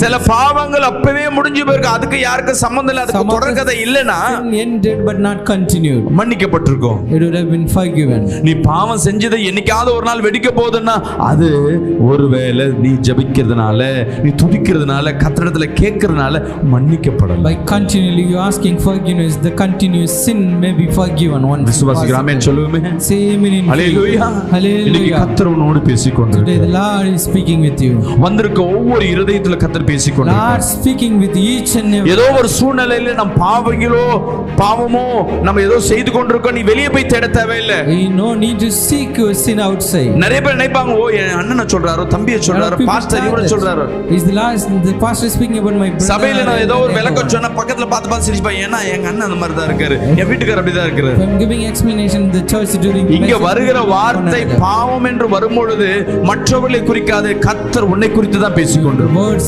சில பாவங்கள் அப்பவே முடிஞ்சு போயிருக்கு, அதுக்கு யாருக்கு சம்பந்தம் இல்ல, அதுக்கு தொடர்கதை இல்லனா ended but not continued. மன்னிக்கப்பட்டிருக்கும். It would have been forgiven. நீ பாவம் செஞ்சதை என்னைக்காவது ஒரு நாள் வெடிக்க போகுதுன்னா அது ஒருவேளை நீ ஜெபிக்கிறதுனால, நீ துதிக்கிறதுனால, கர்த்தரிடத்துல கேட்கறதுனால மன்னிக்கப்படலாம். By continually you asking forgiveness, the continuous sin may be forgiven once. விசுவாசிக்கிறோம், ஆமென் சொல்லுவோமே. Say amen in faith. ஹalleluya. இன்னைக்கு Hallelujah. கர்த்தர் உன்னோடு Today பேசிக்கொண்டிருக்கிறார். the Lord is speaking with you. வந்திருக்க ஒவ்வொரு இதயத்துல கர்த்தர் Lord பேசிக்கொண்டிருக்கிறார். speaking with each and every. ஏதோ ஒரு சூழ்நிலையில நம் பாவமோ நம்ம ஏதோ செய்து கொண்டிருக்கோம், நீ வெளியே போய் தேட தேவையில்லை. We no need to seek your sin outside. நிறைய பேர் நினைப்பாங்க, ஓ என் அண்ணனை சொல்றாரோ, தம்பியை சொல்றாரோ, பாஸ்டர் இவனை சொல்றாரோ. Is the pastor speaking about my brother? சபையில நான் ஏதோ ஒரு விளக்கம் சொன்னா பக்கத்துல பார்த்து சிரிப்பா, ஏன்னா எங்க அண்ணன் அந்த மாதிரி தான் இருக்காரு, என் வீட்டுக்காரர் அப்படிதான் இருக்காரு. I'm giving explanation in the church during இங்க வருகிற வார்த்தை பாவம் என்று வரும்பொழுது மற்றவர்களை குறிக்காது, கர்த்தர் உன்னை குறித்து தான் பேசிக்கொண்டு. Word